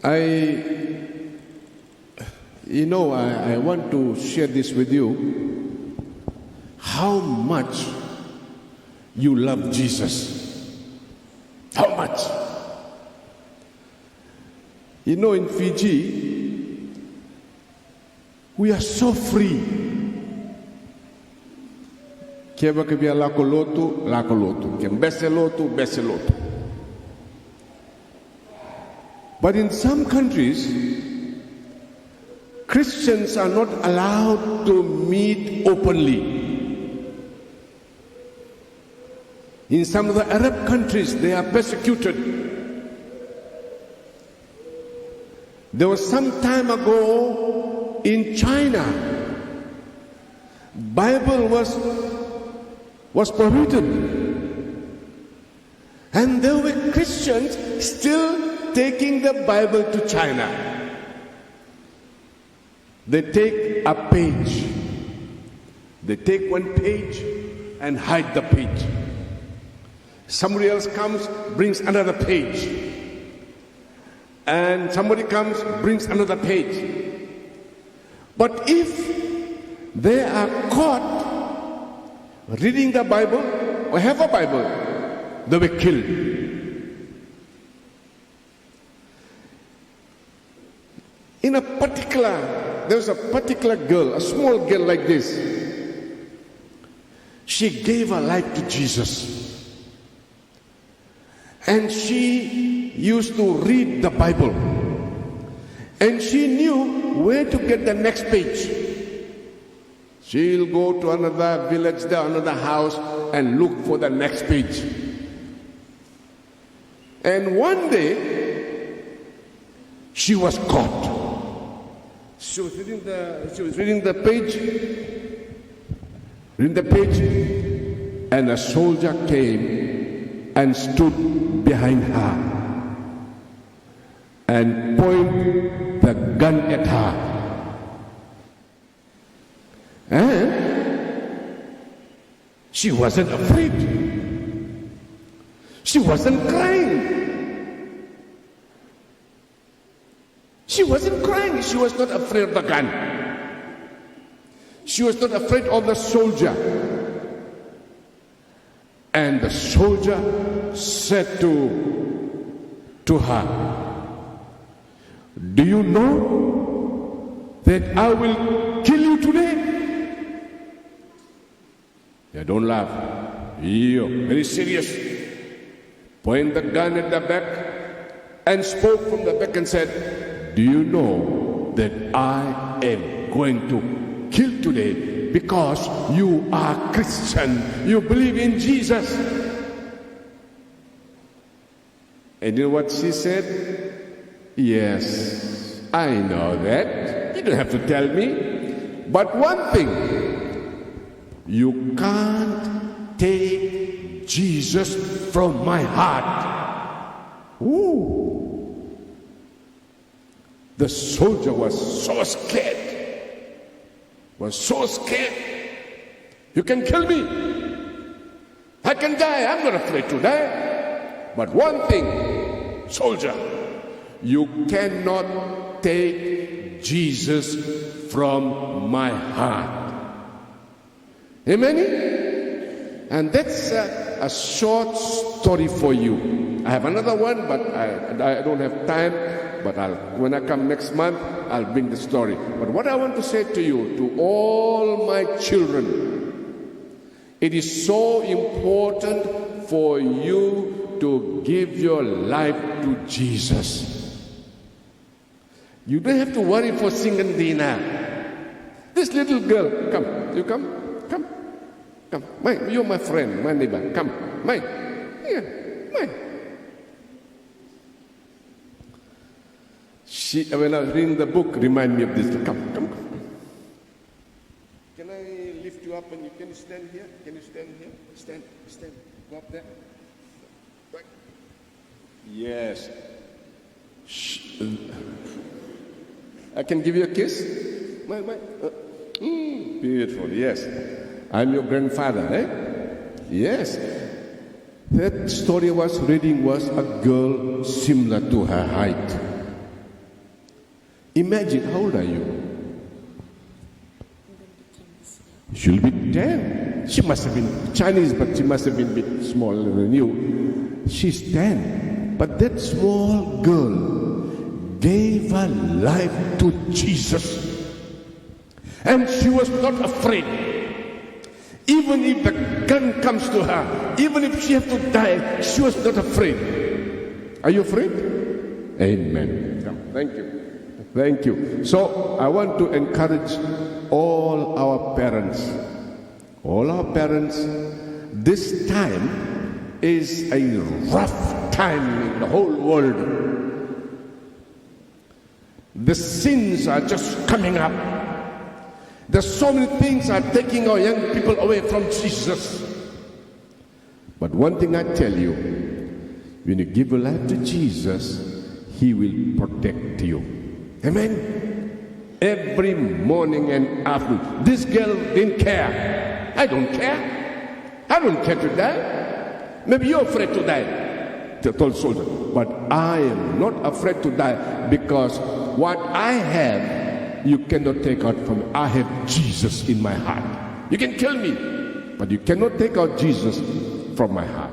I want to share this with you, how much you love Jesus. How much? In Fiji, we are so free. Kieva que via lakolotu, lakolotu. Kem beselotu, beselotu. But in some countries, Christians are not allowed to meet openly. In some of the Arab countries, they are persecuted. There was some time ago in China, Bible was prohibited. And there were Christians still taking the Bible to China. They take a page. They take one page and hide the page. Somebody else comes, brings another page. And somebody comes, brings another page. But if they are caught reading the Bible or have a Bible, they were killed. There was a particular girl, a small girl like this. She gave her life to Jesus. And she used to read the Bible. And she knew where to get the next page. She'll go to another village, there, another house, and look for the next page. And one day, she was caught. She was reading the page, and a soldier came and stood behind her and pointed the gun at her. And she wasn't afraid. She wasn't crying. She wasn't crying. She was not afraid of the gun. She was not afraid of the soldier. And the soldier said to her, "Do you know that I will kill you today?" Yeah, don't laugh. Very serious. Point the gun at the back and spoke from the back and said, "Do you know that I am going to kill today because you are Christian, you believe in Jesus?" And you know what she said? "Yes, I know that. You don't have to tell me. But one thing, you can't take Jesus from my heart." Ooh. The soldier was so scared. "You can kill me. I can die. I'm not afraid to die. But one thing, soldier, you cannot take Jesus from my heart." Amen? And that's a short story for you. I have another one, but I don't have time. But when I come next month, I'll bring the story. But what I want to say to you, to all my children, it is so important for you to give your life to Jesus. You don't have to worry for Singandina. This little girl, come, you come. You're my friend, my neighbor. Come, here, mine. When I was reading the book, remind me of this. Come. Can I lift you up and can you stand here? Can you stand here? Stand. Go up there. Right. Yes. I can give you a kiss? Beautiful, yes. I'm your grandfather, eh? Yes. That story I was reading was a girl similar to her height. Imagine, how old are you? She'll be 10. She must have been Chinese, but she must have been a bit smaller than you. She's 10. But that small girl gave her life to Jesus. And she was not afraid. Even if the gun comes to her, even if she has to die, she was not afraid. Are you afraid? Amen. Thank you. Thank you. So I want to encourage all our parents. This time is a rough time in the whole world. The sins are just coming up. There's so many things are taking our young people away from Jesus. But one thing I tell you, when you give your life to Jesus, He will protect you. Amen? Every morning and afternoon. This girl didn't care. I don't care. I don't care to die. Maybe you're afraid to die, the tall soldier. But I am not afraid to die, because what I have, you cannot take out from me. I have Jesus in my heart. You can kill me, but you cannot take out Jesus from my heart.